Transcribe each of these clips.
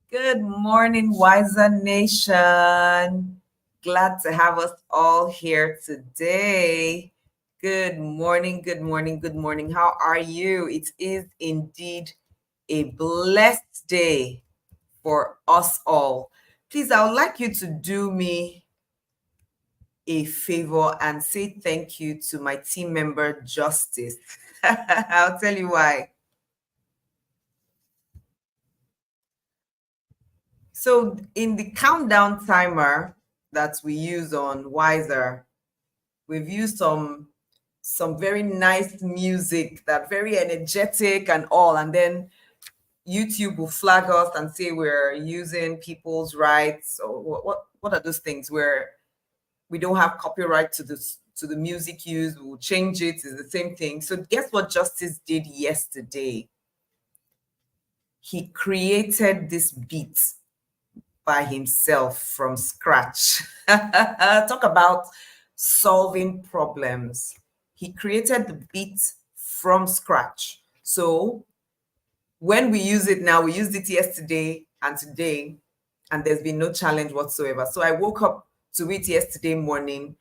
Good morning, Wiser Nation. Glad to have us all here today. Good morning, good morning, good morning. How are you? It is indeed a blessed day for us all. Please, I would like you to do me a favor and say thank you to my team member, Justice. I'll tell you why. So in the countdown timer that we use on Wiser, we've used some very nice music that very energetic and all, and then YouTube will flag us and say we're using people's rights or what are those things where we don't have copyright to the music used. We'll change it. It's the same thing. So guess what Justice did yesterday? He created this beat by himself from scratch. Talk about solving problems. He created the beat from scratch. So when we use it now, we used it yesterday and today, and there's been no challenge whatsoever. So I woke up to it yesterday morning,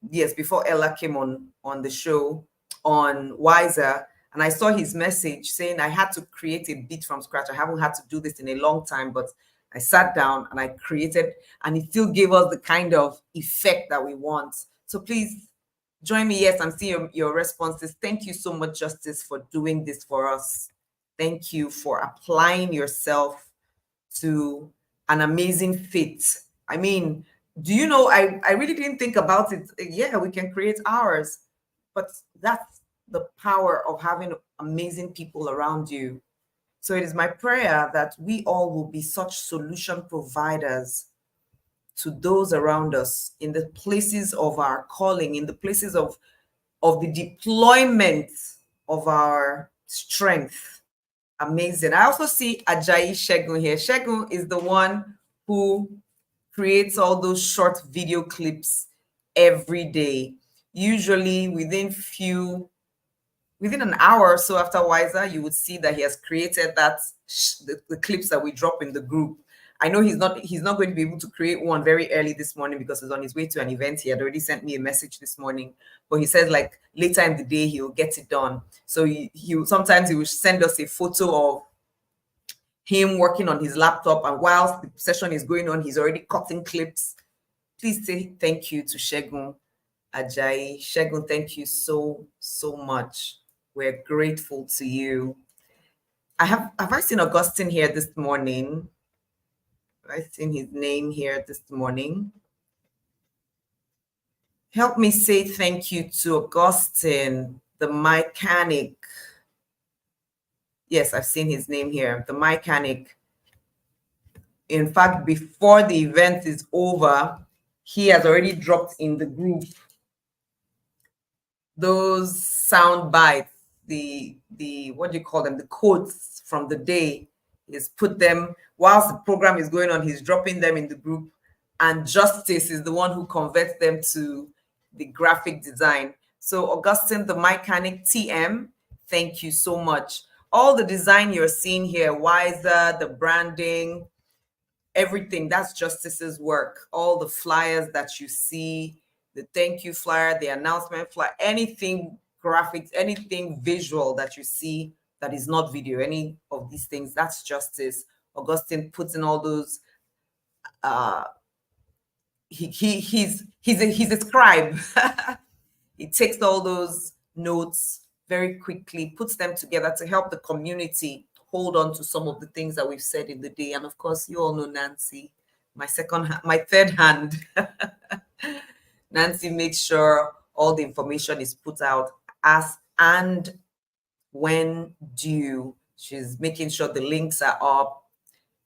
yes, before Ella came on the show on Wiser, and I saw his message saying I had to create a beat from scratch. I haven't had to do this in a long time, but I sat down and I created, and it still gave us the kind of effect that we want. So please join me. Yes, I'm seeing your responses. Thank you so much, Justice, for doing this for us. Thank you for applying yourself to an amazing fit. I mean, do you know, I really didn't think about it. Yeah, we can create ours, but that's the power of having amazing people around you. So it is my prayer that we all will be such solution providers to those around us in the places of our calling, in the places of the deployment of our strength. Amazing. I also see Ajayi Shegun here. Shegun is the one who creates all those short video clips every day, usually within an hour or so after Wiser, you would see that he has created the clips that we drop in the group. I know he's not going to be able to create one very early this morning because he's on his way to an event. He had already sent me a message this morning, but he says like later in the day he'll get it done. So he sometimes he will send us a photo of him working on his laptop, and whilst the session is going on, he's already cutting clips. Please say thank you to Shegun Ajayi. Shegun, thank you so much. We're grateful to you. Have I seen Augustine here this morning? Have I seen his name here this morning? Help me say thank you to Augustine, the mechanic. Yes, I've seen his name here, the mechanic. In fact, before the event is over, he has already dropped in the group those sound bites, the what do you call them, the quotes from the day. He's put them whilst the program is going on, he's dropping them in the group, and Justice is the one who converts them to the graphic design. So Augustine, the mechanic, TM, thank you so much. All the design you're seeing here, Wiser, the branding, everything, that's Justice's work. All the flyers that you see, the thank you flyer, the announcement flyer, anything graphics, anything visual that you see that is not video, any of these things, that's Justice. Augustine puts in all those he's a scribe. He takes all those notes very quickly, puts them together to help the community hold on to some of the things that we've said in the day. And of course, you all know Nancy, my third hand. Nancy makes sure all the information is put out as and when due. She's making sure the links are up.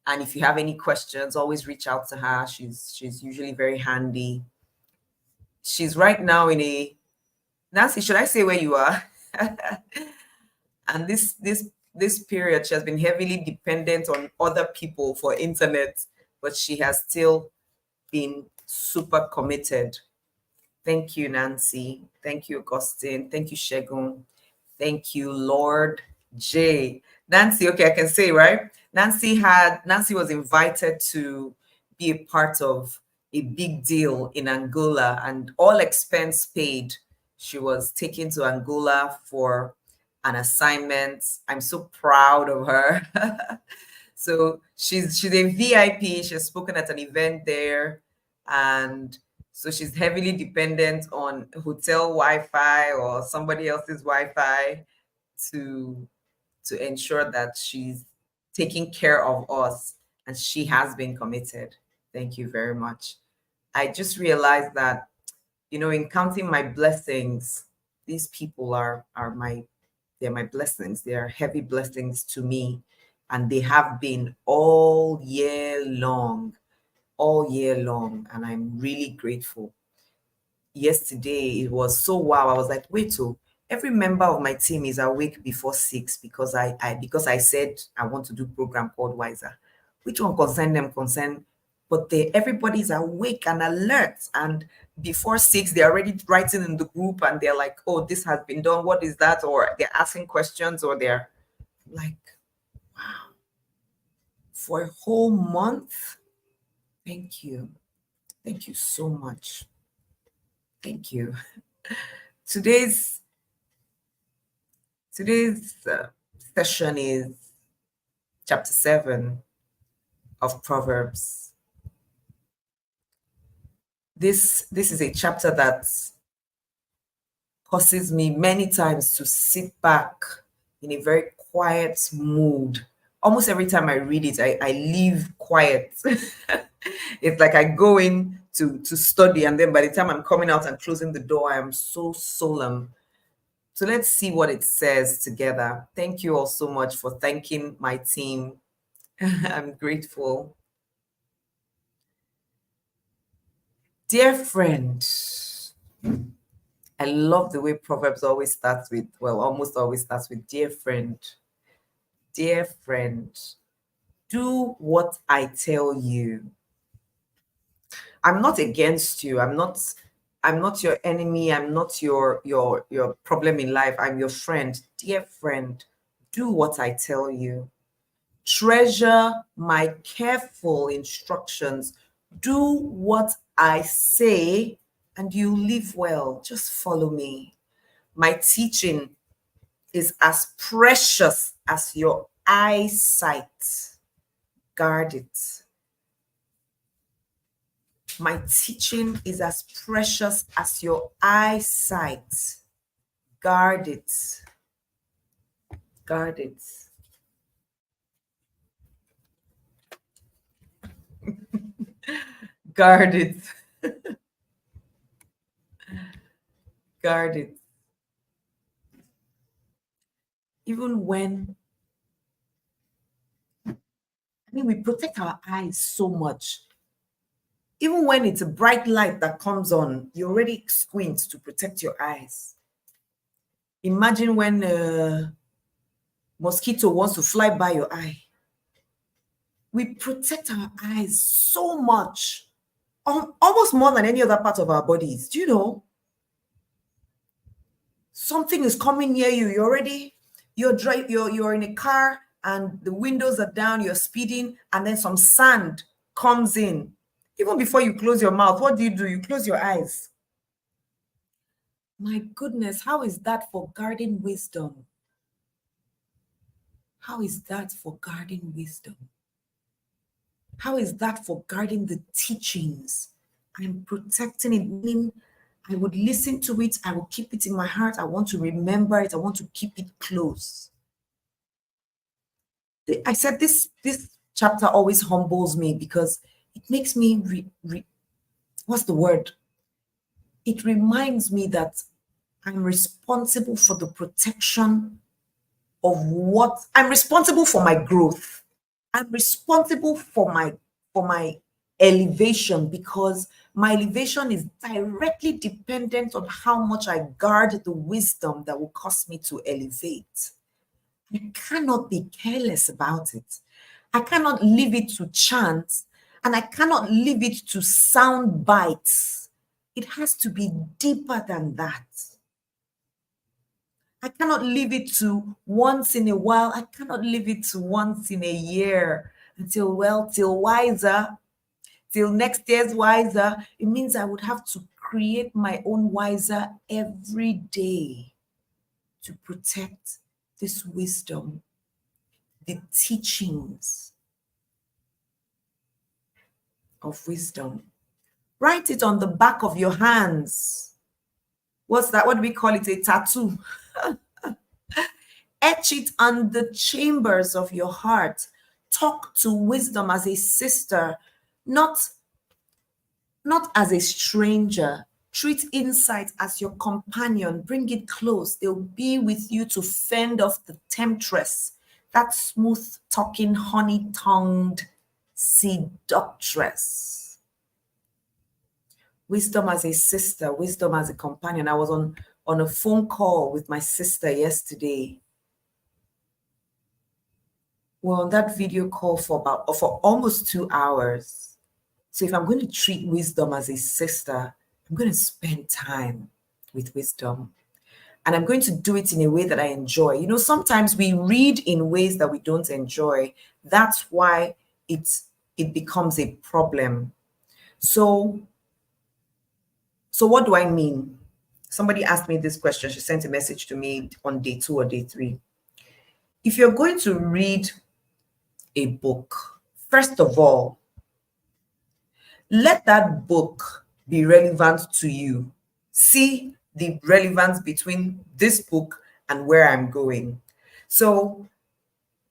And if you have any questions, always reach out to her. She's usually very handy. She's right now in a Nancy, should I say where you are? And this period, she has been heavily dependent on other people for internet, but she has still been super committed. Thank you, Nancy. Thank you, Augustine. Thank you, Shegun. Thank you, Lord J. Nancy, okay, I can say, right? Nancy was invited to be a part of a big deal in Angola, and all expense paid. She was taken to Angola for an assignment. I'm so proud of her. So she's a VIP. She has spoken at an event there, and so she's heavily dependent on hotel Wi-Fi or somebody else's Wi-Fi to ensure that she's taking care of us, and she has been committed. Thank you very much. I just realized that, in counting my blessings, these people are they're my blessings. They are heavy blessings to me, and they have been all year long, and I'm really grateful. Yesterday it was so wow. I was like, wait, oh, every member of my team is awake before 6 because I said I want to do program called Wiser. Which one concern them concern, but everybody's awake and alert, and before 6 they're already writing in the group, and they're like, oh, this has been done, what is that? Or they're asking questions, or they're like, wow, for a whole month. Thank you so much. Thank you. Today's session is chapter 7 of Proverbs. This is a chapter that causes me many times to sit back in a very quiet mood. Almost every time I read it, I leave quiet. It's like I go in to study, and then by the time I'm coming out and closing the door, I am so solemn. So let's see what it says together. Thank you all so much for thanking my team. I'm grateful. Dear friend, I love the way Proverbs always starts with, well, almost always starts with, dear friend. Dear friend, do what I tell you. I'm not against you. I'm not your enemy. I'm not your problem in life. I'm your friend. Dear friend, do what I tell you. Treasure my careful instructions. Do what I say, and you live well. Just follow me. My teaching is as precious as your eyesight. Guard it. My teaching is as precious as your eyesight. Guard it. Guard it. Guard it. Guard it. Even when, we protect our eyes so much. Even when it's a bright light that comes on, you already squint to protect your eyes. Imagine when a mosquito wants to fly by your eye. We protect our eyes so much, almost more than any other part of our bodies. Do you know? Something is coming near you. You're in a car and the windows are down, you're speeding, and then some sand comes in. Even before you close your mouth, what do? You close your eyes. My goodness, how is that for guarding wisdom? How is that for guarding wisdom? How is that for guarding the teachings I'm protecting it, meaning I would listen to it, I will keep it in my heart, I want to remember it, I want to keep it close. I said this chapter always humbles me because it makes me what's the word? It reminds me that I'm responsible for the protection of what I'm responsible for my growth. I'm responsible for my elevation because my elevation is directly dependent on how much I guard the wisdom that will cause me to elevate. I cannot be careless about it. I cannot leave it to chance and I cannot leave it to sound bites. It has to be deeper than that. I cannot leave it to once in a while. I cannot leave it to once in a year until, well, till wiser, till next year's wiser. It means I would have to create my own wiser every day to protect this wisdom, the teachings of wisdom. Write it on the back of your hands. What's that? What do we call it? A tattoo. Etch it on the chambers of your heart. Talk to wisdom as a sister, not as a stranger. Treat insight as your companion. Bring it close. They'll be with you to fend off the temptress, that smooth talking, honey tongued seductress. Wisdom as a sister, wisdom as a companion. I was on a phone call with my sister yesterday. We're on that video call for almost 2 hours. So if I'm going to treat wisdom as a sister, I'm going to spend time with wisdom. And I'm going to do it in a way that I enjoy. You know, sometimes we read in ways that we don't enjoy. That's why it becomes a problem. So what do I mean? Somebody asked me this question. She sent a message to me on day 2 or day 3. If you're going to read a book, first of all, let that book be relevant to you. See the relevance between this book and where I'm going. So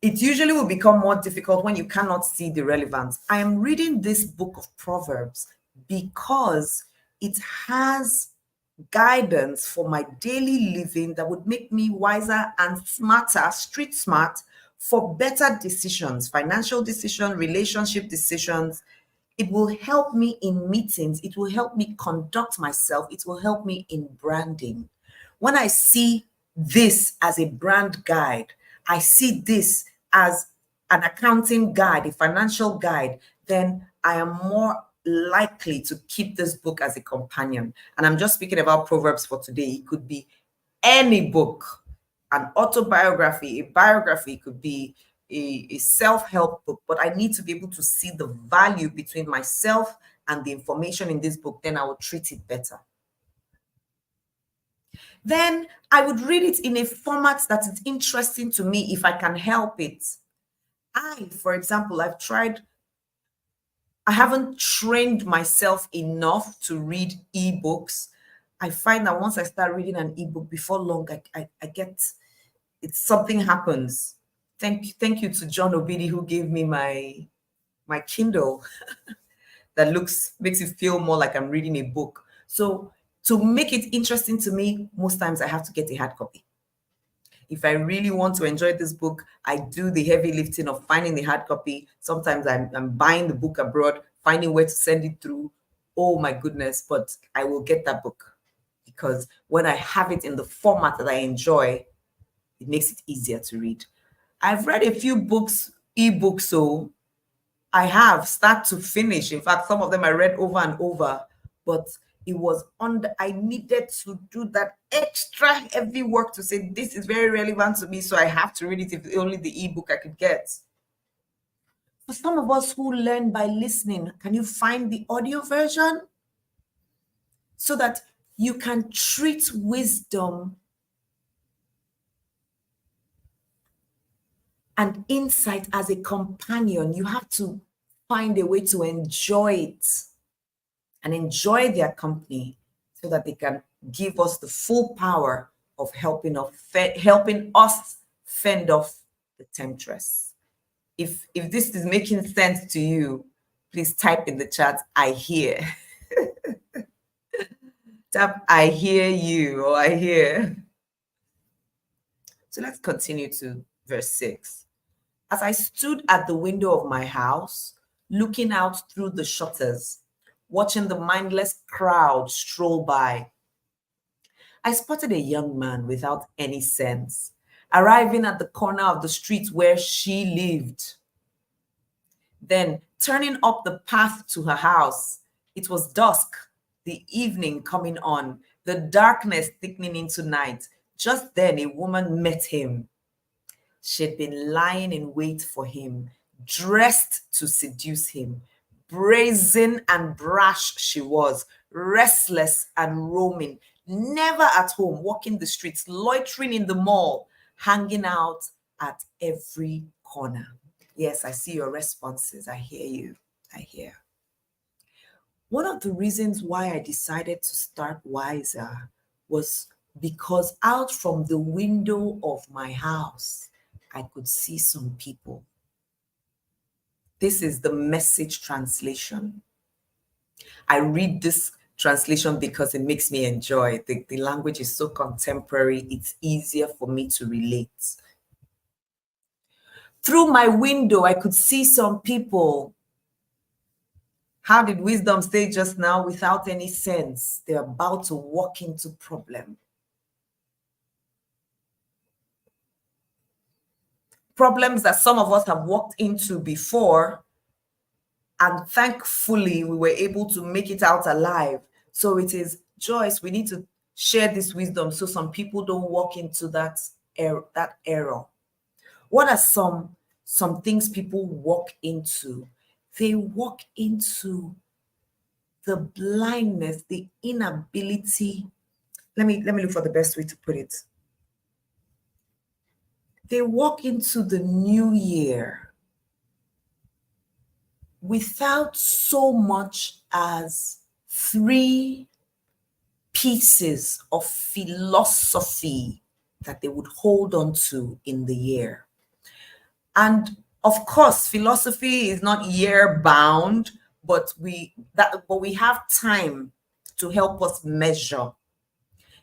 it usually will become more difficult when you cannot see the relevance. I am reading this book of Proverbs because it has guidance for my daily living that would make me wiser and smarter, street smart, for better decisions, financial decisions, relationship decisions. It will help me in meetings. It will help me conduct myself. It will help me in branding. When I see this as a brand guide, I see this as an accounting guide, a financial guide, then I am more likely to keep this book as a companion. And I'm just speaking about Proverbs for today. It could be any book, an autobiography, a biography, it could be a self-help book, but I need to be able to see the value between myself and the information in this book, then I will treat it better. Then I would read it in a format that is interesting to me if I can help it. For example, I haven't trained myself enough to read ebooks. I find that once I start reading an ebook, before long, I get something happens. Thank you to John Obidi who gave me my Kindle that makes it feel more like I'm reading a book. So to make it interesting to me, most times I have to get a hard copy. If I really want to enjoy this book, I do the heavy lifting of finding the hard copy. Sometimes I'm buying the book abroad, finding where to send it through. Oh my goodness, but I will get that book because when I have it in the format that I enjoy, it makes it easier to read. I've read a few books, ebooks, so I have start to finish. In fact, some of them I read over and over, but it was I needed to do that extra heavy work to say this is very relevant to me, so I have to read it if only the ebook I could get. For some of us who learn by listening, can you find the audio version so that you can treat wisdom and insight as a companion? You have to find a way to enjoy it. and enjoy their company so that they can give us the full power of helping us fend off the temptress. If this is making sense to you, please type in the chat, I hear. Tap, I hear you, or I hear. So let's continue to verse 6. As I stood at the window of my house, looking out through the shutters, watching the mindless crowd stroll by, I spotted a young man without any sense, arriving at the corner of the street where she lived. Then, turning up the path to her house, it was dusk, the evening coming on, the darkness thickening into night. Just then, a woman met him. She'd been lying in wait for him, dressed to seduce him. Brazen and brash she was, restless and roaming, never at home, walking the streets, loitering in the mall, hanging out at every corner. Yes, I see your responses. I hear you. I hear. One of the reasons why I decided to start Wiser was because out from the window of my house, I could see some people. This is the Message translation. I read this translation because it makes me enjoy. The language is so contemporary, it's easier for me to relate. Through my window, I could see some people. How did wisdom say just now? Without any sense, they're about to walk into problem. Problems that some of us have walked into before, and thankfully we were able to make it out alive. So it is, Joyce, we need to share this wisdom so some people don't walk into that error. What are some things people walk into? They walk into the blindness, the inability. Let me look for the best way to put it. They walk into the new year without so much as 3 pieces of philosophy that they would hold on to in the year. And of course, philosophy is not year bound, but we have time to help us measure.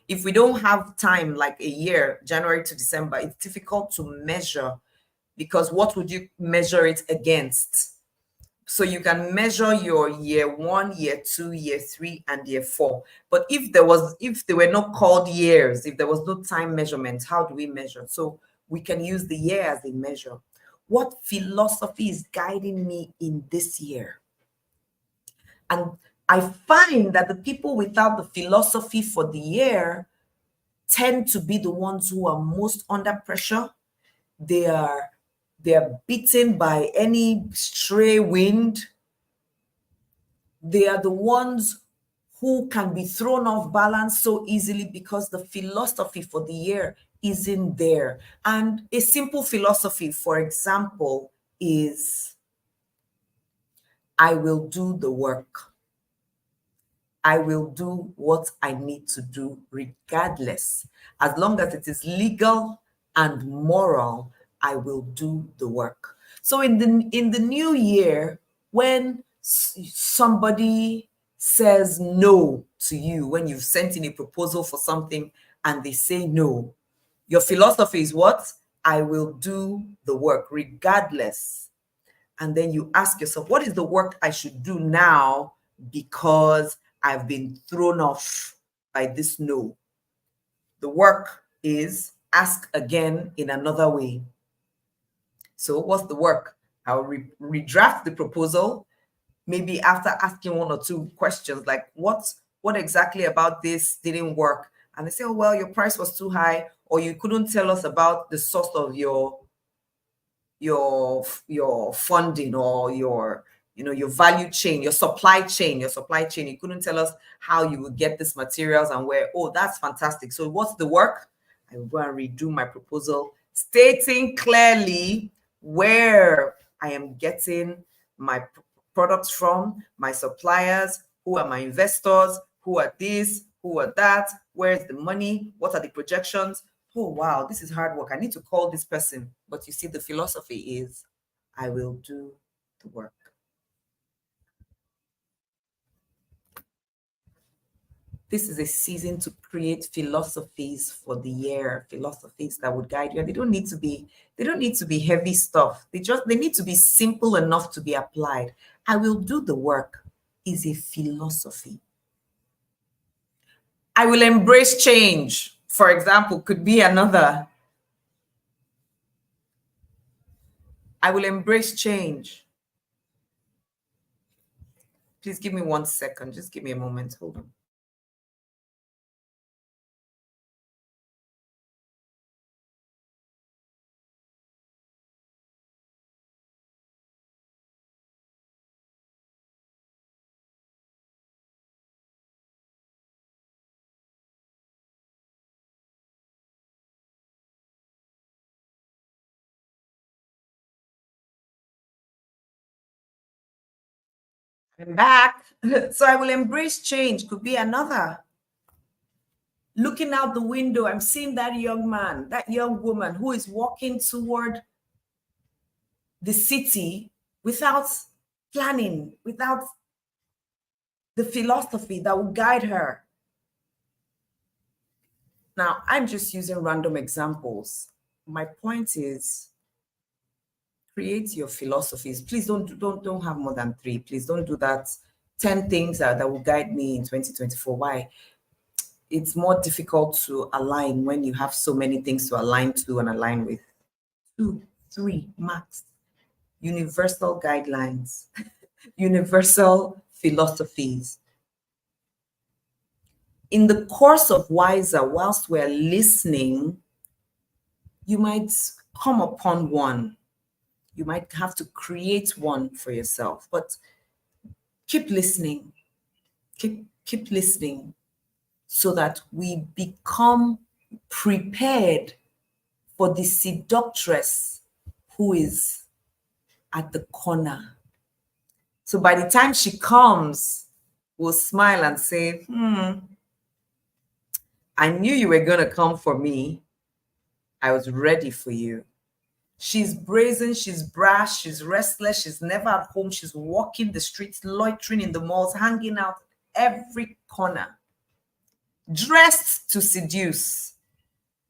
If we don't have time, like a year, January to December, it's difficult to measure, because what would you measure it against? So you can measure your year 1, year 2, year 3, and year 4. But if they were not called years, if there was no time measurement, how do we measure? So we can use the year as a measure. What philosophy is guiding me in this year? And I find that the people without the philosophy for the year tend to be the ones who are most under pressure. They're beaten by any stray wind. They are the ones who can be thrown off balance so easily because the philosophy for the year isn't there. And a simple philosophy, for example, is I will do the work. I will do what I need to do regardless. As long as it is legal and moral, I will do the work. So in the new year, when somebody says no to you, when you've sent in a proposal for something and they say no, your philosophy is what? I will do the work regardless. And then you ask yourself, what is the work I should do now because I've been thrown off by this no? The work is ask again in another way. So what's the work? I'll redraft the proposal, maybe after asking 1 or 2 questions, like what exactly about this didn't work? And they say, oh, well, your price was too high, or you couldn't tell us about the source of your funding, or your value chain, your supply chain. You couldn't tell us how you would get these materials and where. Oh, that's fantastic. So what's the work? I will go and redo my proposal, stating clearly where I am getting my products from, my suppliers, Who are my investors? Who are this? Who are that? Where's the money? What are the projections? Oh, wow, this is hard work. I need to call this person. But you see, the philosophy is I will do the work. This is a season to create philosophies for the year, philosophies that would guide you. And they don't need to be heavy stuff. They need to be simple enough to be applied. I will do the work is a philosophy. I will embrace change, for example, could be another. I will embrace change. Please give me 1 second. Just give me a moment. Hold on. I'm back. So I will embrace change could be another. Looking out the window, I'm seeing that young man, that young woman who is walking toward the city without planning, without the philosophy that will guide her. Now, I'm just using random examples. My point is create your philosophies. Please don't have more than three. Please don't do that. 10 things that will guide me in 2024. Why? It's more difficult to align when you have so many things to align to and align with. 2, 3, max. Universal guidelines, universal philosophies. In the course of Wiser, whilst we're listening, you might come upon one. You might have to create one for yourself, but keep listening. Keep listening so that we become prepared for the seductress who is at the corner. So by the time she comes, we'll smile and say, I knew you were going to come for me. I was ready for you. She's brazen, she's brash, she's restless, she's never at home. She's walking the streets, loitering in the malls, hanging out every corner, dressed to seduce.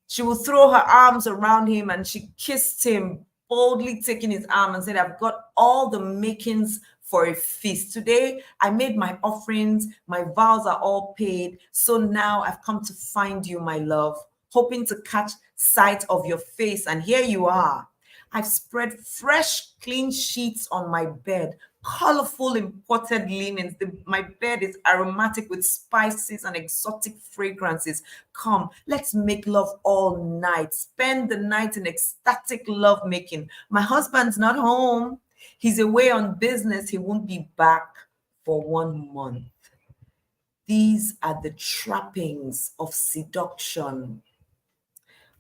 She will throw her arms around him and she kissed him, boldly taking his arm and said, I've got all the makings for a feast. Today, I made my offerings, my vows are all paid. So now I've come to find you, my love, hoping to catch sight of your face. And here you are. I've spread fresh, clean sheets on my bed, colorful imported linens. My bed is aromatic with spices and exotic fragrances. Come, let's make love all night. Spend the night in ecstatic love making. My husband's not home. He's away on business. He won't be back for 1 month. These are the trappings of seduction.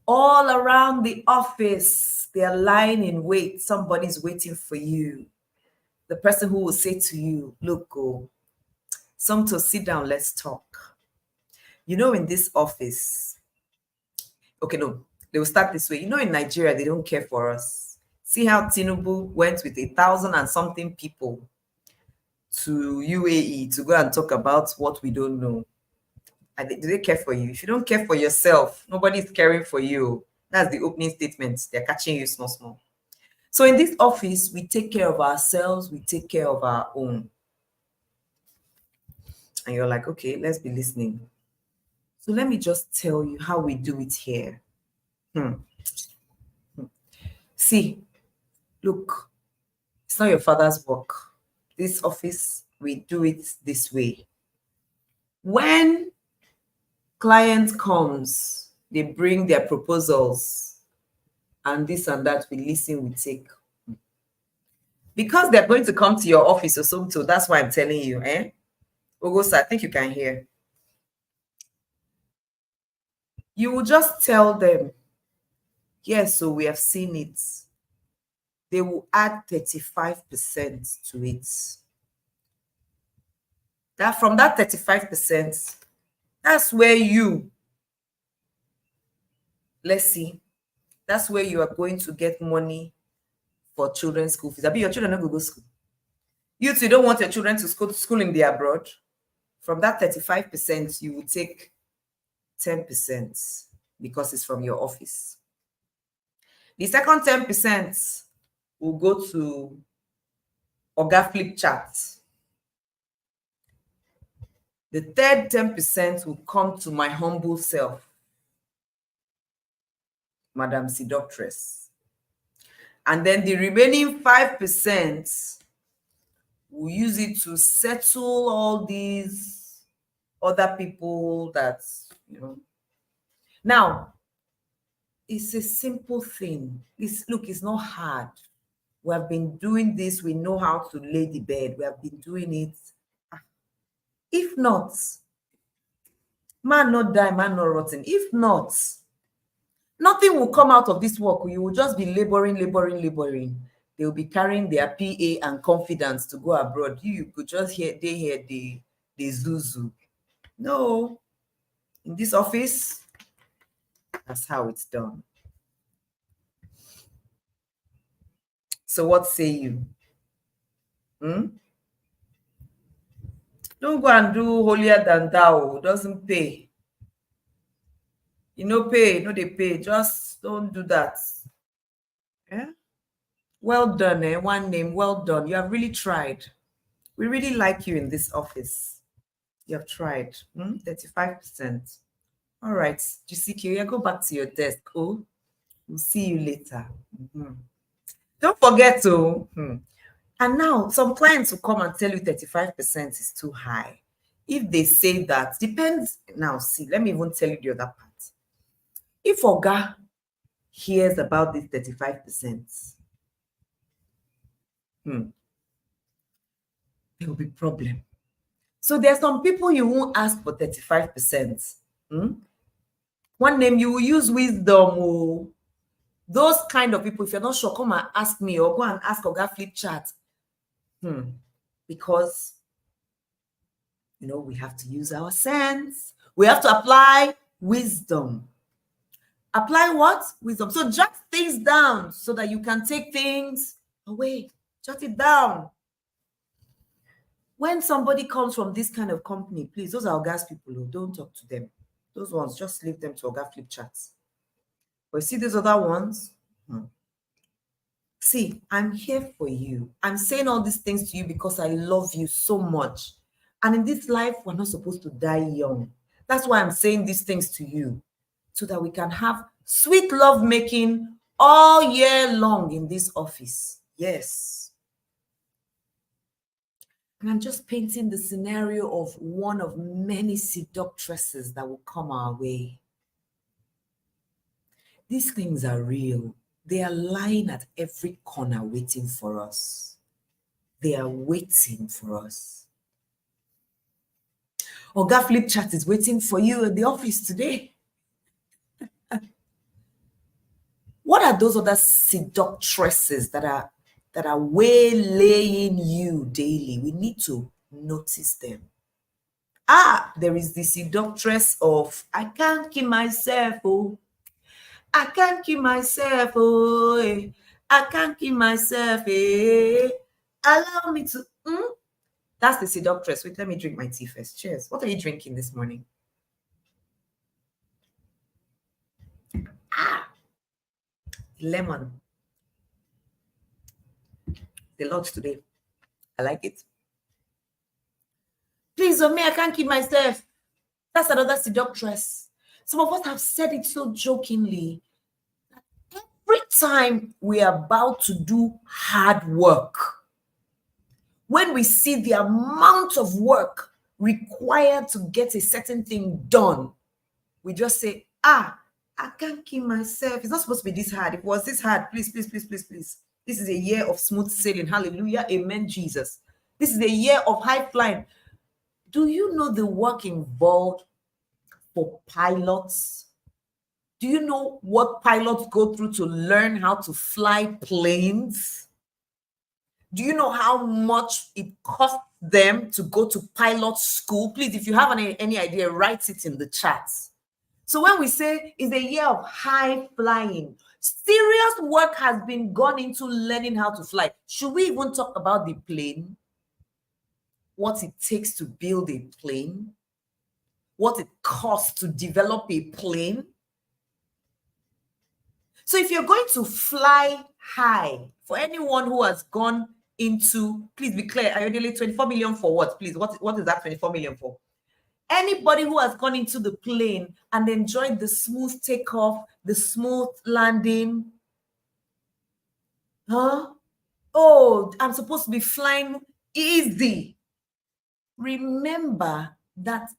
All around the office, they're lying in wait. Somebody's waiting for you. The person who will say to you, look, go, Somto, sit down, let's talk. You know, in this office, okay, no, they will start this way. You know, in Nigeria, they don't care for us. See how Tinubu went with 1,000 and something people to UAE to go and talk about what we don't know. Do they care for you? If you don't care for yourself, nobody's caring for you. That's the opening statement. They're catching you small, small. So in this office, we take care of ourselves. We take care of our own. And you're like, okay, let's be listening. So let me just tell you how we do it here. See, look, it's not your father's work. This office, we do it this way. When client comes, they bring their proposals and this and that, we listen, we take. Because they're going to come to your office or something, that's why I'm telling you, Ogosa, I think you can hear. You will just tell them, yes, so we have seen it. They will add 35% to it. That from that 35%, that's where let's see, that's where you are going to get money for children's school fees. I mean, your children don't go to school. You too don't want your children to school in the abroad. From that 35%, you will take 10% because it's from your office. The second 10% will go to Oga Flip Chat. The third 10% will come to my humble self, Madam Seductress. And then the remaining 5%, we'll use it to settle all these other people that, Now, it's a simple thing. Look, it's not hard. We have been doing this. We know how to lay the bed. We have been doing it. If not, man not die, man not rotten. If not, nothing will come out of this work. You will just be laboring. They will be carrying their PA and confidence to go abroad. You could just hear the zuzu. No, in this office, that's how it's done. So what say you? Don't go and do holier than thou. Doesn't pay. Pay. No, they pay. Just don't do that. Yeah. Well done, eh? One name. Well done. You have really tried. We really like you in this office. You have tried. 35%. All right, GCQ, go back to your desk. Oh, we'll see you later. Don't forget to. And now some clients will come and tell you 35% is too high. If they say that, depends. Now, see, let me even tell you the other part. If Oga hears about this 35%, there will be problem. So there's some people you won't ask for 35%. One name, you will use wisdom. Those kind of people, if you're not sure, come and ask me or go and ask Oga Flip Chat. Because, we have to use our sense. We have to apply wisdom. Apply what? Wisdom. So jot things down so that you can take things away. Jot it down. When somebody comes from this kind of company, please, those are Oga's people. Don't talk to them. Those ones, just leave them to Oga Flip Chats. But you see these other ones? See, I'm here for you. I'm saying all these things to you because I love you so much. And in this life, we're not supposed to die young. That's why I'm saying these things to you, so that we can have sweet love making all year long in this office. Yes. And I'm just painting the scenario of one of many seductresses that will come our way. These things are real. They are lying at every corner waiting for us. They are waiting for us. Oga Flip Chat is waiting for you in the office today. What are those other seductresses that are waylaying you daily? We need to notice them. There is the seductress of, I can't keep myself, I can't keep myself, I can't keep myself, allow me to, That's the seductress. Wait, let me drink my tea first. Cheers. What are you drinking this morning? Lemon. The lot today. I like it. Please, me, I can't keep myself. That's another seductress. Some of us have said it so jokingly. Every time we are about to do hard work, when we see the amount of work required to get a certain thing done, we just say, I can't keep myself. It's not supposed to be this hard. If it was this hard, please. This is a year of smooth sailing. Hallelujah. Amen, Jesus. This is a year of high flying. Do you know the work involved for pilots? Do you know what pilots go through to learn how to fly planes? Do you know how much it costs them to go to pilot school? Please, if you have any idea, write it in the chat. So when we say it's a year of high flying, serious work has been gone into learning how to fly. Should we even talk about the plane? What it takes to build a plane? What it costs to develop a plane? So if you're going to fly high, for anyone who has gone into, please be clear, Ayodele, 24 million for what? Please, what is that 24 million for? Anybody who has gone into the plane and enjoyed the smooth takeoff, the smooth landing, oh, I'm supposed to be flying easy. Remember that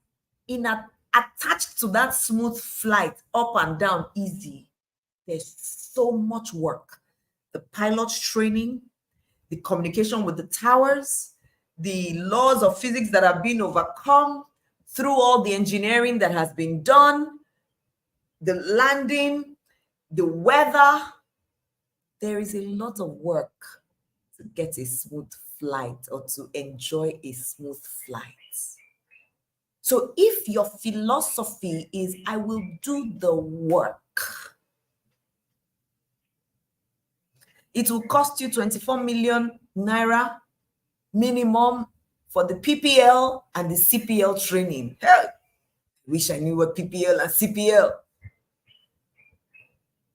attached to that smooth flight, up and down easy, there's so much work. The pilot's training, the communication with the towers, the laws of physics that have been overcome through all the engineering that has been done, the landing, the weather. There is a lot of work to get a smooth flight or to enjoy a smooth flight. So if your philosophy is, I will do the work, it will cost you 24 million naira minimum for the PPL and the CPL training. Hell, wish I knew what PPL and CPL.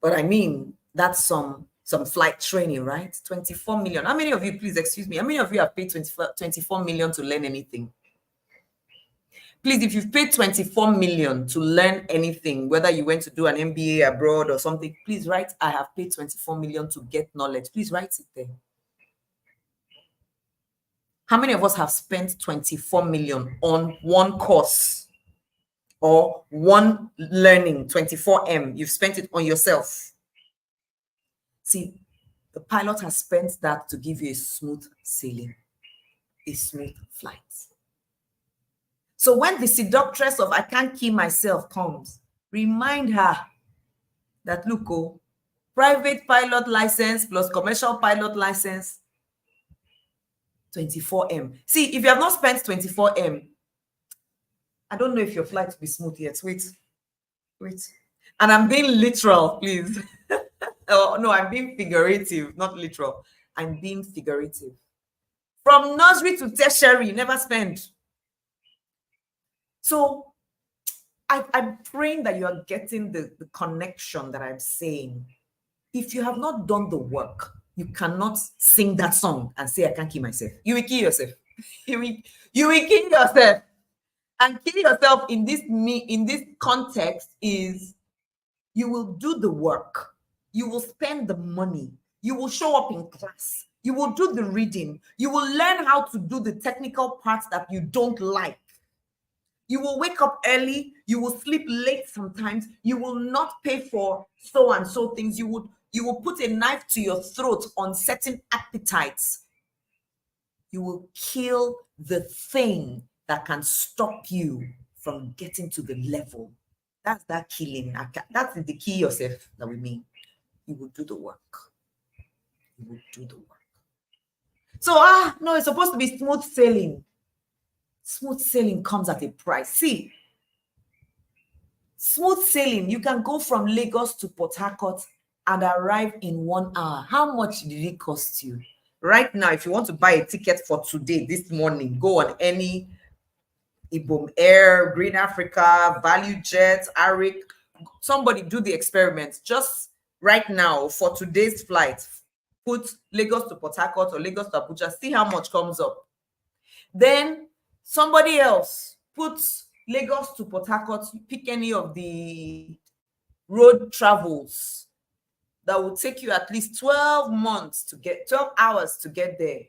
But I mean, that's some flight training, right? 24 million. How many of you, please excuse me, how many of you have paid 24 million to learn anything? Please, if you've paid 24 million to learn anything, whether you went to do an MBA abroad or something, please write, I have paid 24 million to get knowledge. Please write it there. How many of us have spent 24 million on one course or one learning, 24M? You've spent it on yourself. See, the pilot has spent that to give you a smooth sailing, a smooth flight. So when the seductress of I can't kill myself comes, remind her that, look, oh, private pilot license plus commercial pilot license, 24M. See, if you have not spent 24M, I don't know if your flight will be smooth yet. Wait. And I'm being literal, please. Oh, no, I'm being figurative, not literal. I'm being figurative. From nursery to tertiary, never spend. So I'm praying that you are getting the connection that I'm saying. If you have not done the work, you cannot sing that song and say, I can't kill myself. You will kill yourself. You will kill yourself. And kill yourself in this context is you will do the work. You will spend the money. You will show up in class. You will do the reading. You will learn how to do the technical parts that you don't like. You will wake up early. You will sleep late sometimes. You will not pay for so and so things. You will put a knife to your throat on certain appetites. You will kill the thing that can stop you from getting to the level. That's that killing. That's the kill yourself that we mean. You will do the work. You will do the work. So, no, it's supposed to be smooth sailing. Smooth sailing comes at a price. See, smooth sailing, you can go from Lagos to Port Harcourt and arrive in 1 hour. How much did it cost you? Right now, if you want to buy a ticket for today, this morning, go on any Ibom Air, Green Africa, Value Jet, Arik. Somebody do the experiment. Just right now, for today's flight, put Lagos to Port Harcourt or Lagos to Abuja. See how much comes up. Then somebody else puts Lagos to Port Harcourt. Pick any of the road travels that will take you at least 12 hours to get there.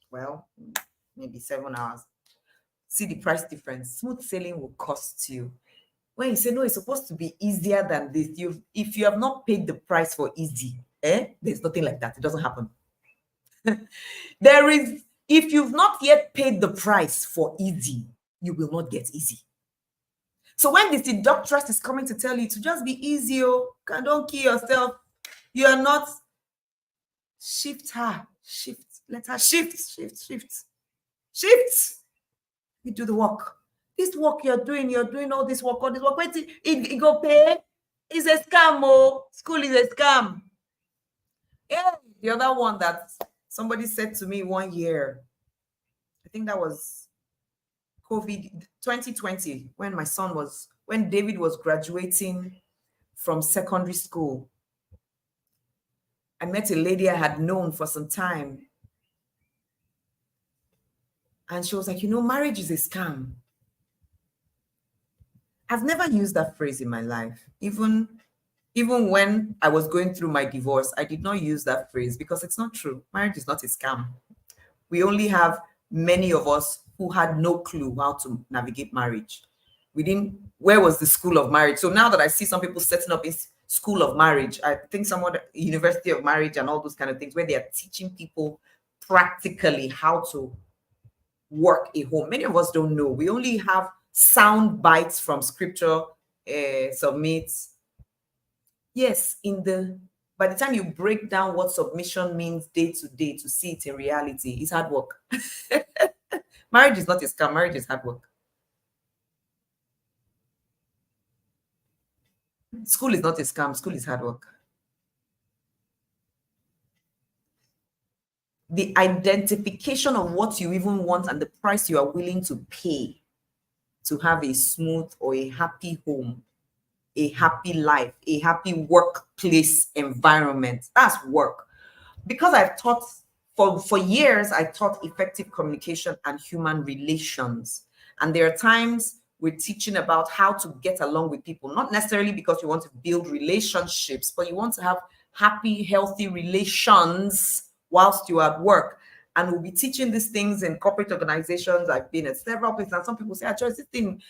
Well, maybe 7 hours. See the price difference. Smooth sailing will cost you. When you say, no, it's supposed to be easier than this, if you have not paid the price for easy, there's nothing like that. It doesn't happen. If you've not yet paid the price for easy, you will not get easy. So when the seductress is coming to tell you to just be easy, don't kill yourself, you are not, shift her, shift. Let her shift. You do the work. This work you're doing all this work, Wait, it go pay. It's a scam, oh. School is a scam. Yeah, the other one that somebody said to me one year, I think that was COVID 2020, when David was graduating from secondary school. I met a lady I had known for some time. And she was like, marriage is a scam. I've never used that phrase in my life. Even when I was going through my divorce, I did not use that phrase because it's not true. Marriage is not a scam. We only have many of us who had no clue how to navigate marriage. Where was the school of marriage? So now that I see some people setting up this school of marriage, I think someone University of Marriage and all those kind of things, where they are teaching people practically how to work a home. Many of us don't know. We only have sound bites from scripture, submit. Yes, by the time you break down what submission means day to day to see it in reality, it's hard work. Marriage is not a scam. Marriage is hard work. School is not a scam. School is hard work. The identification of what you even want and the price you are willing to pay to have a smooth or a happy home, a happy life, a happy workplace environment. That's work. Because I've taught for years, I taught effective communication and human relations. And there are times we're teaching about how to get along with people, not necessarily because you want to build relationships, but you want to have happy, healthy relations whilst you're at work. And we'll be teaching these things in corporate organizations. I've been at several places, and some people say, Joyce, this thing,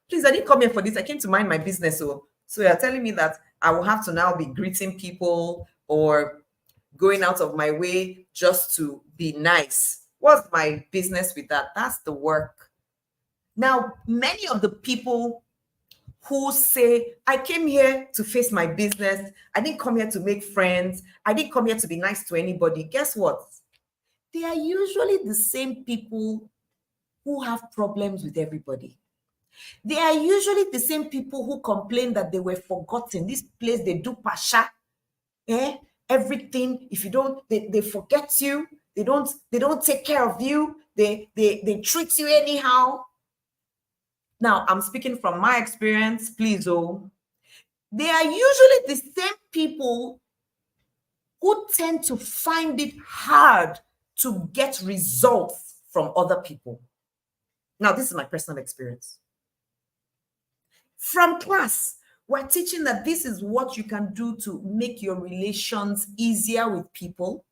please, I didn't come here for this. I came to mind my business. So you're telling me that I will have to now be greeting people or going out of my way just to be nice. What's my business with that? That's the work. Now, many of the people who say, I came here to face my business. I didn't come here to make friends. I didn't come here to be nice to anybody. Guess what? They are usually the same people who have problems with everybody. They are usually the same people who complain that they were forgotten. This place, they do pasha. Everything, if you don't, they forget you. They don't take care of you. They treat you anyhow. Now, I'm speaking from my experience, please. They are usually the same people who tend to find it hard to get results from other people. Now, this is my personal experience. From class, we're teaching that this is what you can do to make your relations easier with people,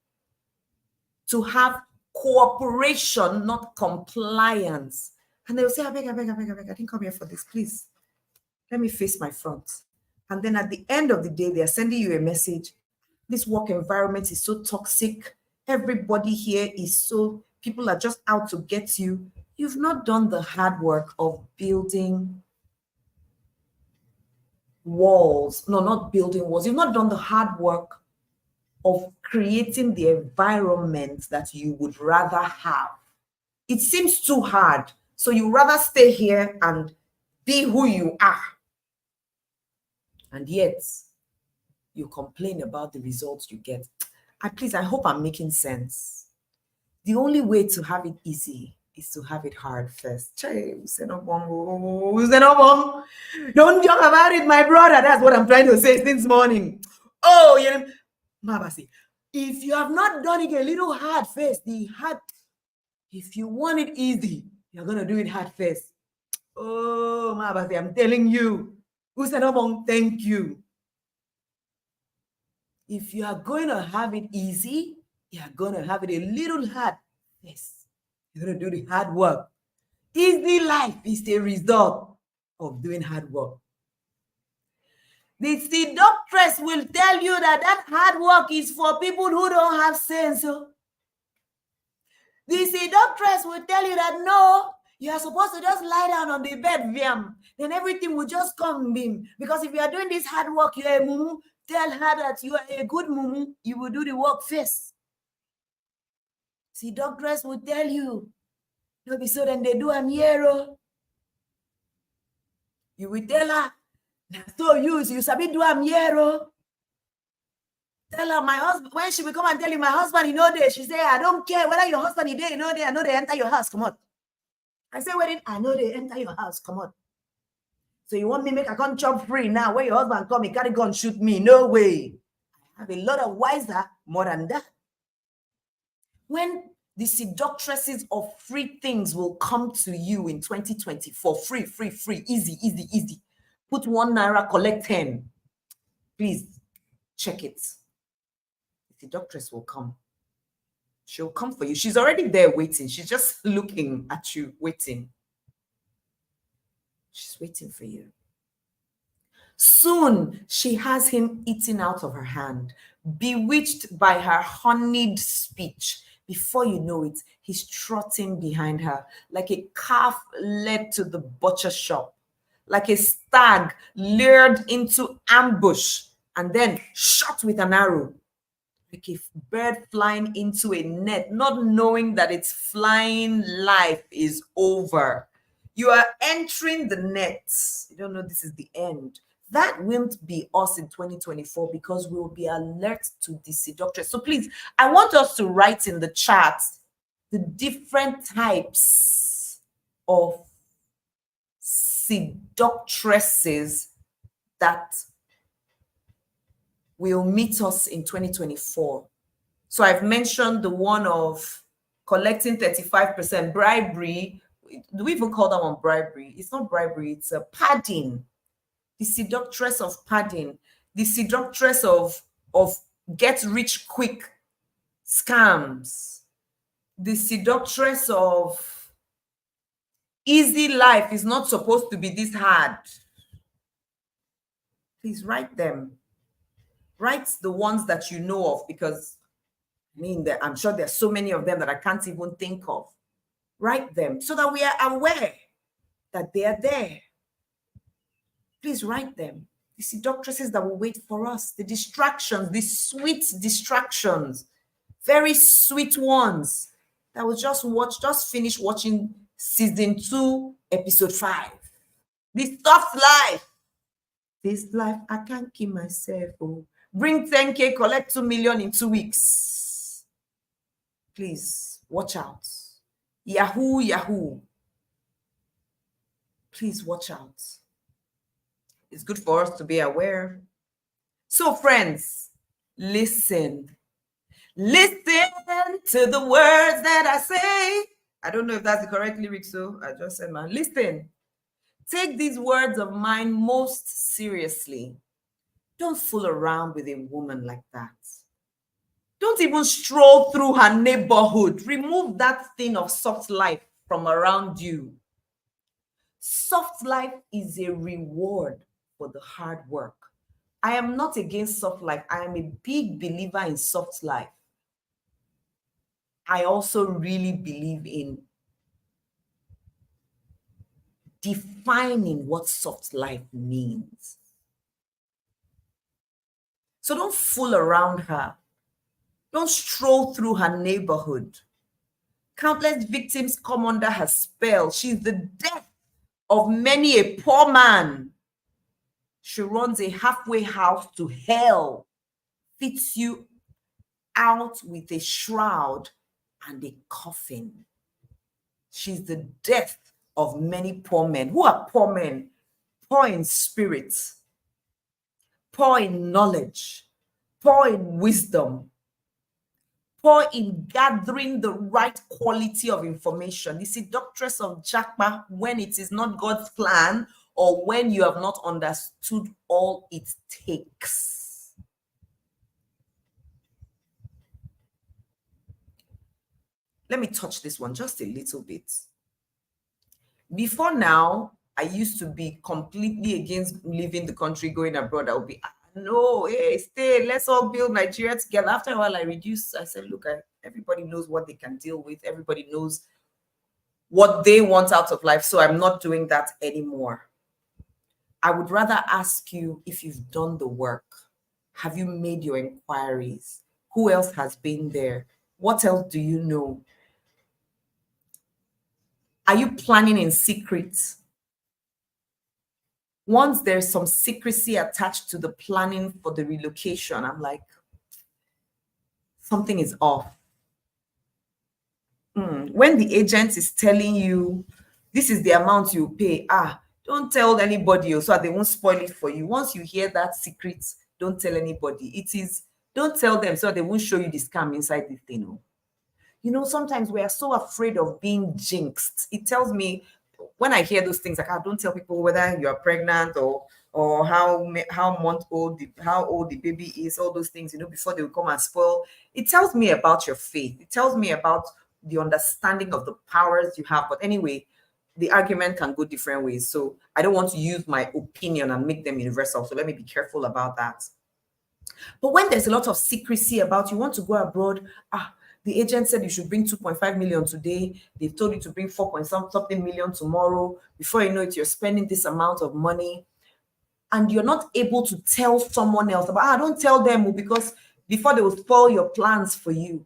to have cooperation, not compliance. And they'll say, I beg, I didn't come here for this, please. Let me face my front. And then at the end of the day, they're sending you a message. This work environment is so toxic. Everybody here people are just out to get you. You've not done the hard work of building walls. No, not building walls. You've not done the hard work of creating the environment that you would rather have. It seems too hard. So you rather stay here and be who you are. And yet, you complain about the results you get. I hope I'm making sense. The only way to have it easy is to have it hard first. Don't joke about it, my brother. That's what I'm trying to say since morning. Oh, yeah. Mabasi, if you have not done it a little hard first, if you want it easy, you're going to do it hard first. Oh, Mabasi, I'm telling you. Thank you. If you are going to have it easy, you're going to have it a little hard. Yes, you're going to do the hard work. Easy life is the result of doing hard work. The seductress will tell you that hard work is for people who don't have sense. The seductress will tell you that no, you are supposed to just lie down on the bed, then everything will just come in. Because if you are doing this hard work, you are a mumu. Tell her that you are a good mumu. You will do the work first. Seductress will tell you, no be so then they do am here. You will tell her, so you sabi do am here. Tell her my husband, when she will come and tell you my husband, you know there, she say, I don't care whether your husband is there, you know there, I know they enter your house, come on. I say, wedding, I know they enter your house, come on. So you want me make a gun chop free now? When your husband come, he carry gun shoot me? No way. I have a lot of wiser more than that. When the seductresses of free things will come to you in 2024, free, easy. Put 1 naira, collect 10. Please check it. The seductress will come. She'll come for you. She's already there waiting. She's just looking at you, waiting. She's waiting for you. Soon she has him eaten out of her hand, bewitched by her honeyed speech. Before you know it, he's trotting behind her like a calf led to the butcher shop, like a stag lured into ambush and then shot with an arrow, like a bird flying into a net, not knowing that its flying life is over. You are entering the net. You don't know this is the end. That won't be us in 2024 because we will be alert to the seductress. So please, I want us to write in the chat the different types of seductresses that will meet us in 2024. So I've mentioned the one of collecting 35% bribery. Do we even call that one bribery? It's not bribery, it's a padding. The seductress of padding, the seductress of get rich quick scams, the seductress of easy life is not supposed to be this hard. Please write them. Write the ones that you know of, because I mean, I'm sure there's so many of them that I can't even think of. Write them so that we are aware that they are there. Please write them. The seductresses that will wait for us, the distractions, the sweet distractions, very sweet ones that will just finish watching season 2, episode 5. The soft life. This life, I can't keep myself. Oh, bring 10K, collect 2 million in 2 weeks. Please watch out. Yahoo. Please watch out. It's good for us to be aware. So friends, listen. Listen to the words that I say. I don't know if that's the correct lyric, so I just said, man, listen. Take these words of mine most seriously. Don't fool around with a woman like that. Don't even stroll through her neighborhood. Remove that thing of soft life from around you. Soft life is a reward for the hard work. I am not against soft life. I am a big believer in soft life. I also really believe in defining what soft life means. So don't fool around her. Don't stroll through her neighborhood. Countless victims come under her spell. She's the death of many a poor man. She runs a halfway house to hell, fits you out with a shroud and a coffin. She's the death of many poor men. Who are poor men? Poor in spirit, poor in knowledge, poor in wisdom, poor in gathering the right quality of information. The seductress of Jackpot, when it is not God's plan or when you have not understood all it takes. Let me touch this one just a little bit. Before now, I used to be completely against leaving the country, going abroad. I would be, no, hey, stay, let's all build Nigeria together. After a while, I reduced. I said, look, everybody knows what they can deal with. Everybody knows what they want out of life. So I'm not doing that anymore. I would rather ask you if you've done the work. Have you made your inquiries? Who else has been there? What else do you know? Are you planning in secret? Once there's some secrecy attached to the planning for the relocation, I'm like, something is off. When the agent is telling you this is the amount you pay, don't tell anybody, so that they won't spoil it for you. Once you hear that secret, don't tell anybody. It is, don't tell them so that they won't show you the scam inside the thing. Oh. Sometimes we are so afraid of being jinxed. It tells me when I hear those things, like, don't tell people whether you are pregnant or how old the baby is, all those things, before they will come and spoil. It tells me about your faith. It tells me about the understanding of the powers you have. But anyway, the argument can go different ways. So I don't want to use my opinion and make them universal. So let me be careful about that. But when there's a lot of secrecy about you want to go abroad, the agent said you should bring 2.5 million today. They've told you to bring 4 point something million tomorrow. Before you know it, you're spending this amount of money. And you're not able to tell someone else about, don't tell them, because before they will spoil your plans for you.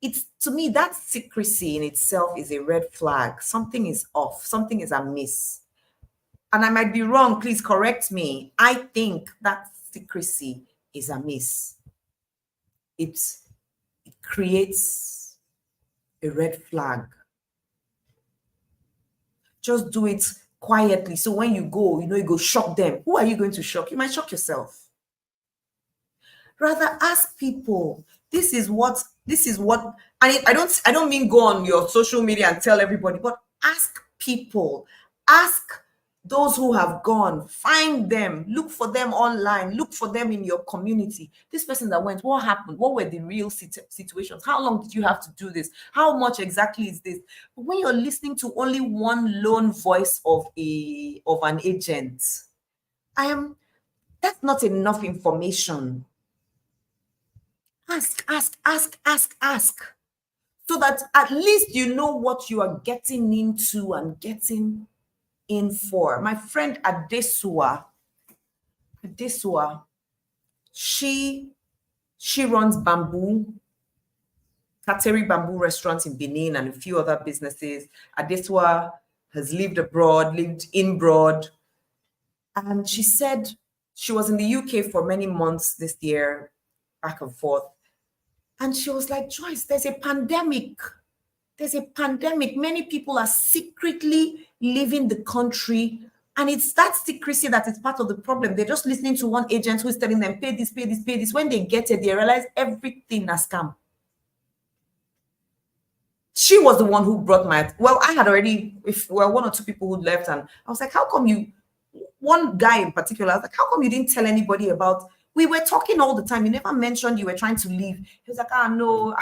It's, to me, that secrecy in itself is a red flag. Something is off. Something is amiss. And I might be wrong. Please correct me. I think that secrecy is amiss. It creates a red flag. Just do it quietly. So when you go, you go shock them. Who are you going to shock? You might shock yourself. Rather ask people, this is what, and I don't mean go on your social media and tell everybody, but ask people, ask those who have gone, find them, look for them online, look for them in your community. This person that went, what happened? What were the real situations? How long did you have to do this? How much exactly is this? But when you're listening to only one lone voice of an agent, that's not enough information. Ask, so that at least you know what you are getting into and getting in for. My friend Adesua, she runs Kateri Bamboo restaurants in Benin and a few other businesses. Adesua has lived in abroad, and she said she was in the UK for many months this year, back and forth. And she was like, Joyce, there's a pandemic. Many people are secretly leaving the country. And it's that secrecy that is part of the problem. They're just listening to one agent who's telling them, pay this, pay this, pay this. When they get it, they realize everything is scam. She was the one who brought I had already, one or two people who left. And I was like, how come one guy in particular, I was like, how come you didn't tell anybody about, we were talking all the time. You never mentioned you were trying to leave. He was like, no,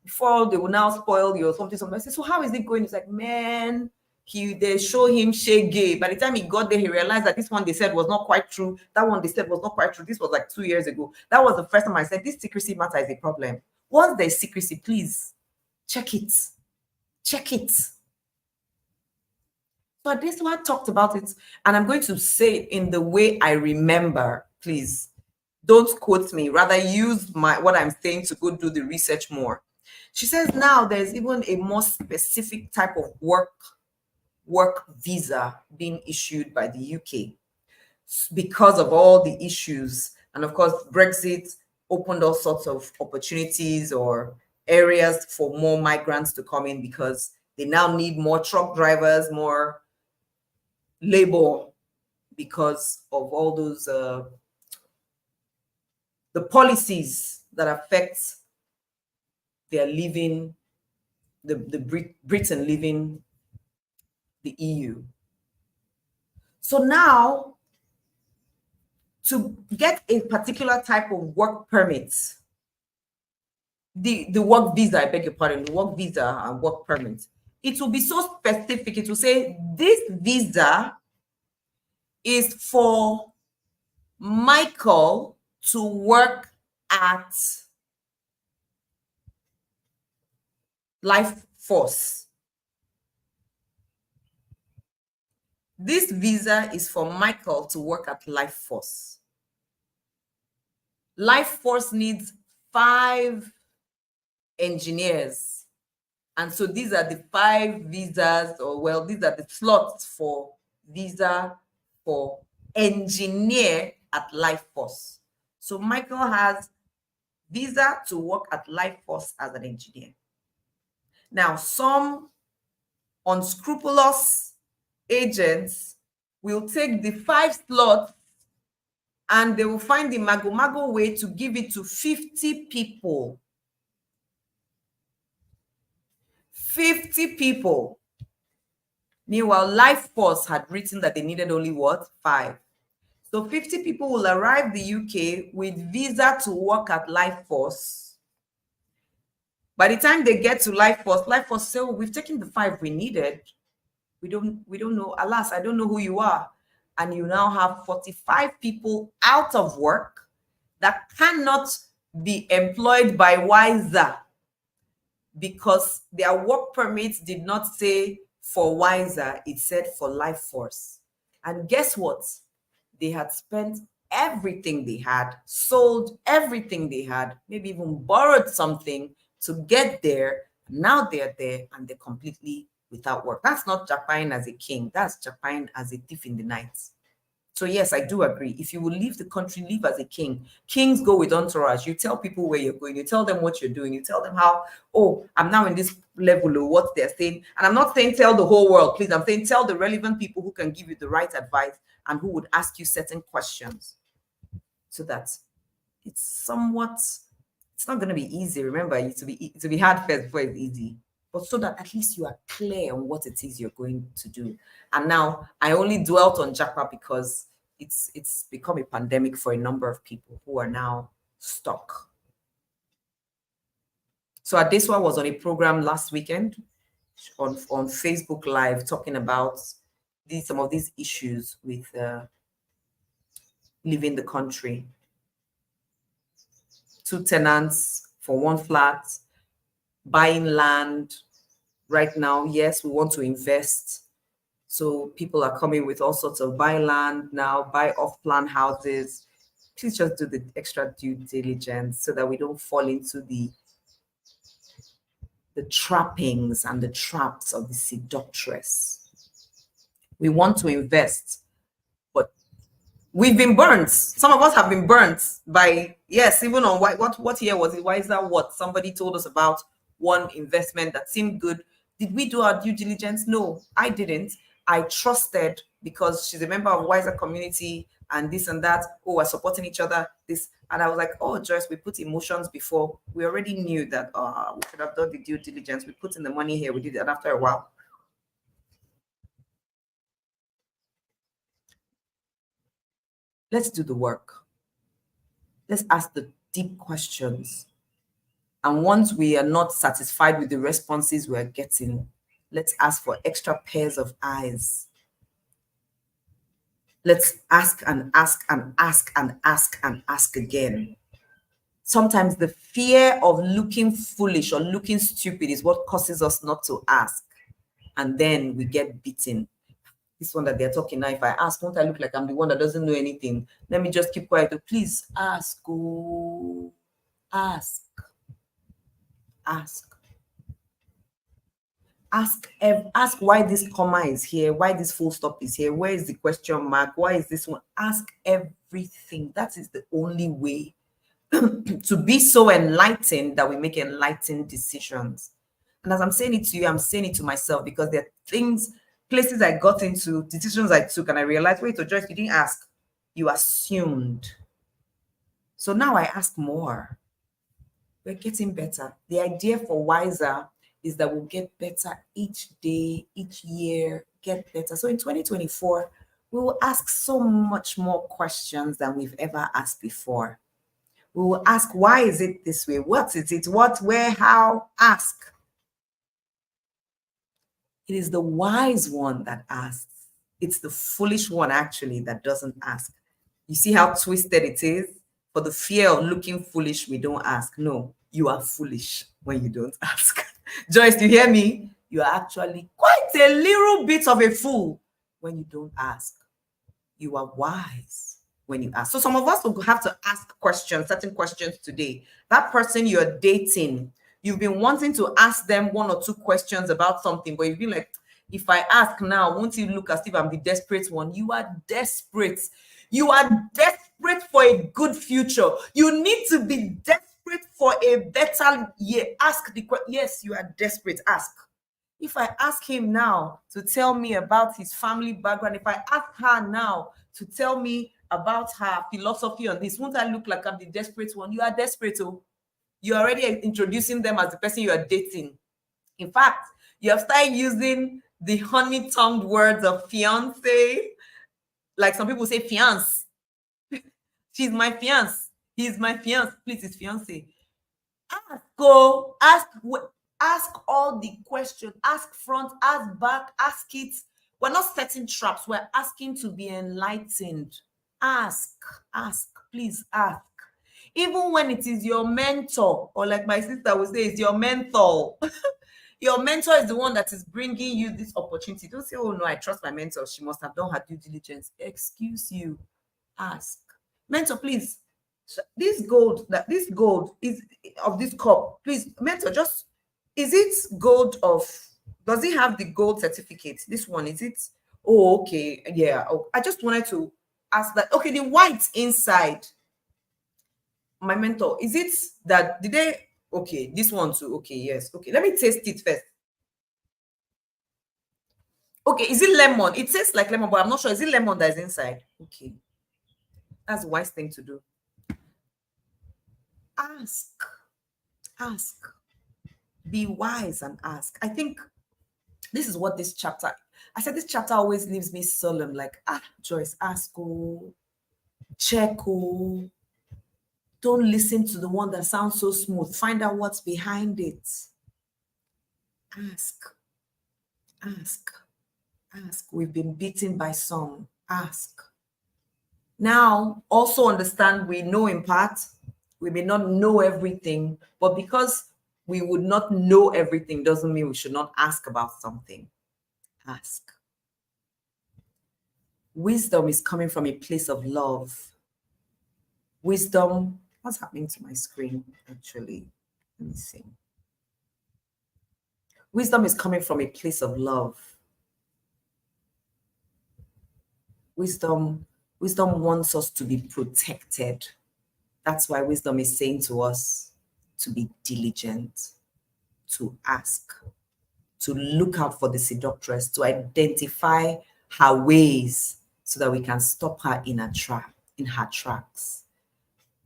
before they will now spoil you or something. I said, so how is it going? He's like, man, they show him shaggy. By the time he got there, he realized that this one they said was not quite true. That one they said was not quite true. This was like 2 years ago. That was the first time I said, this secrecy matter is a problem. Once there's secrecy, please check it. Check it. But this one talked about it, and I'm going to say it in the way I remember. Please don't quote me. Rather use what I'm saying to go do the research more. She says now there's even a more specific type of work visa being issued by the UK because of all the issues. And of course, Brexit opened all sorts of opportunities or areas for more migrants to come in because they now need more truck drivers, more labor because of all those the policies that affect their leaving, the Britain leaving the EU. So now, to get a particular type of work permit, the work visa, I beg your pardon, the work visa and work permit, it will be so specific. It will say this visa is for Michael to work at Life Force. This visa is for Michael to work at Life Force. Life Force needs 5 engineers. And so these are the 5 visas, or well, these are the slots for visa for engineer at Life Force. So Michael has visa to work at Life Force as an engineer. Now, some unscrupulous agents will take the 5 slots and they will find the mago way to give it to 50 people. 50 people. Meanwhile, Life Force had written that they needed only what? 5. So 50 people will arrive the UK with visa to work at Life Force. By the time they get to Life Force say, oh, we've taken the 5 we needed. We don't know. Alas, I don't know who you are. And you now have 45 people out of work that cannot be employed by Wiser because their work permits did not say for Wiser, it said for Life Force. And guess what? They had spent everything they had, sold everything they had, maybe even borrowed something to get there. Now they're there and they're completely without work. That's not Japan as a king. That's Japan as a thief in the night. So yes, I do agree. If you will leave the country, leave as a king. Kings go with entourage. You tell people where you're going. You tell them what you're doing. You tell them how, oh, I'm now in this level of what they're saying. And I'm not saying tell the whole world, please. I'm saying tell the relevant people who can give you the right advice and who would ask you certain questions so that it's somewhat, it's not going to be easy. Remember, to be hard first before it's easy. But so that at least you are clear on what it is you're going to do. And now I only dwelt on Japa because it's become a pandemic for a number of people who are now stuck. So Adeswa was on a program last weekend on Facebook Live talking about some of these issues with leaving the country. 2 tenants for 1 flat, buying land. Right now, yes, we want to invest. So people are coming with all sorts of buy land now, buy off-plan houses. Please just do the extra due diligence so that we don't fall into the trappings and the traps of the seductress. We want to invest, but we've been burnt. Some of us have been burnt by, yes, even on what year was it? Why is that what? Somebody told us about one investment that seemed good. Did we do our due diligence? No, I didn't. I trusted because she's a member of Wiser Community and this and that. Oh, we're supporting each other. This. And I was like, oh, Joyce, we put emotions before. We already knew that we should have done the due diligence. We put in the money here. We did it. And after a while, let's do the work. Let's ask the deep questions. And once we are not satisfied with the responses we're getting, let's ask for extra pairs of eyes. Let's ask and ask and ask and ask and ask again. Sometimes the fear of looking foolish or looking stupid is what causes us not to ask. And then we get beaten. This one that they're talking now, if I ask, won't I look like I'm the one that doesn't know anything? Let me just keep quiet. Please ask. Oh, ask. Ask. Ask why this comma is here, why this full stop is here, where is the question mark, why is this one? Ask everything. That is the only way to be so enlightened that we make enlightened decisions. And as I'm saying it to you, I'm saying it to myself because there are places I got into, decisions I took, and I realized, wait, so Joyce, you didn't ask, you assumed. So now I ask more. We're getting better. The idea for Wiser is that we'll get better each day, each year, get better. So in 2024, we will ask so much more questions than we've ever asked before. We will ask, why is it this way? What is it? What, where, how? Ask. It is the wise one that asks. It's the foolish one, actually, that doesn't ask. You see how twisted it is? For the fear of looking foolish, we don't ask. No, you are foolish when you don't ask. Joyce, you hear me? You are actually quite a little bit of a fool when you don't ask. You are wise when you ask. So some of us will have to ask questions, certain questions today. That person you're dating, You've been wanting to ask them one or two questions about something, but you've been like, if I ask now, won't you look as if I'm the desperate one? You are desperate. You are desperate for a good future. You need to be desperate for a better year. Ask the question. Yes, you are desperate. Ask. If I ask him now to tell me about his family background, if I ask her now to tell me about her philosophy on this, won't I look like I'm the desperate one? You are desperate. Oh, you're already introducing them as the person you are dating. In fact, you have started using the honey-tongued words of fiance. Like some people say, fiance. She's my fiance. He's my fiance. Please, his fiance. Ask, go, ask all the questions. Ask front, ask back, ask it. We're not setting traps. We're asking to be enlightened. Ask, ask, please ask. Even when it is your mentor, or like my sister would say, it's your mentor. Your mentor is the one that is bringing you this opportunity. Don't say, oh no, I trust my mentor. She must have done her due diligence. Excuse you. Ask. Mentor, please. This gold is of this cup. Please, mentor, just is it gold of, does it have the gold certificate? This one, is it? Oh, okay. Yeah. Oh, I just wanted to ask that. Okay, the white inside. My mentor, is it that did they okay, this one too? Okay, yes. Okay, let me taste it first. Okay, is it lemon? It tastes like lemon, but I'm not sure. Is it lemon that is inside? Okay, that's a wise thing to do. Ask, ask, be wise and ask. I think this is what this chapter, I said this chapter always leaves me solemn, like, Joyce, ask, oh, check, oh, don't listen to the one that sounds so smooth. Find out what's behind it. Ask, ask, ask. We've been beaten by some. Ask. Now, also understand we know in part, we may not know everything, but because we would not know everything doesn't mean we should not ask about something. Ask. Wisdom is coming from a place of love. Wisdom, what's happening to my screen actually? Let me see. Wisdom is coming from a place of love. Wisdom wants us to be protected. That's why wisdom is saying to us to be diligent, to ask, to look out for the seductress, to identify her ways so that we can stop her in her tracks.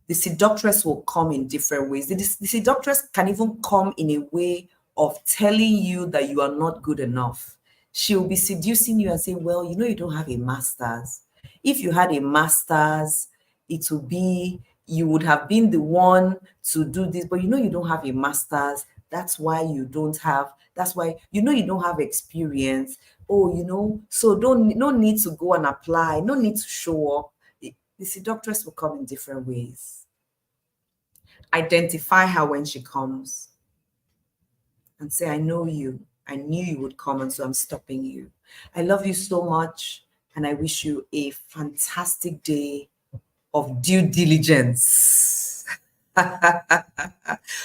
The seductress will come in different ways. The seductress can even come in a way of telling you that you are not good enough. She will be seducing you and saying, well, you know, you don't have a master's. If you had a master's, it would be, you would have been the one to do this, but you know, you don't have a master's. That's why you don't have, that's why, you know, you don't have experience. Oh, you know, so no need to go and apply, no need to show up. The seductress will come in different ways. Identify her when she comes and say, I know you. I knew you would come, and so I'm stopping you. I love you so much, and I wish you a fantastic day of due diligence.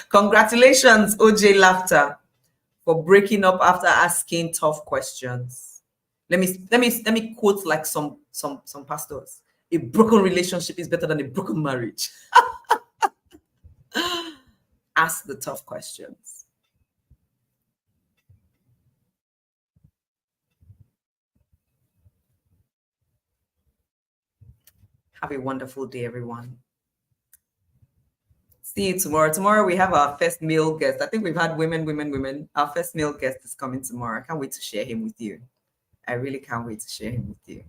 Congratulations, OJ Laughter, for breaking up after asking tough questions. Let me quote like some pastors. A broken relationship is better than a broken marriage. Ask the tough questions. Have a wonderful day, everyone. See you tomorrow. Tomorrow we have our first male guest. I think we've had women. Our first male guest is coming tomorrow. I can't wait to share him with you. I really can't wait to share him with you.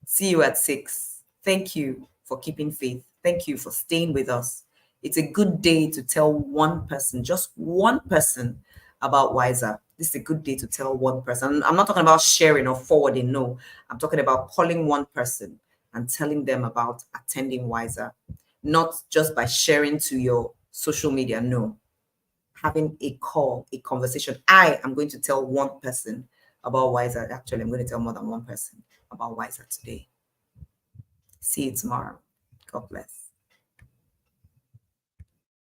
See you at 6. Thank you for keeping faith. Thank you for staying with us. It's a good day to tell one person, just one person, about Wiser. This is a good day to tell one person. I'm not talking about sharing or forwarding. No, I'm talking about calling one person and telling them about attending Wiser, not just by sharing to your social media. No, having a call, a conversation. I am going to tell one person about Wiser. Actually, I'm going to tell more than one person about Wiser today. See you tomorrow. God bless.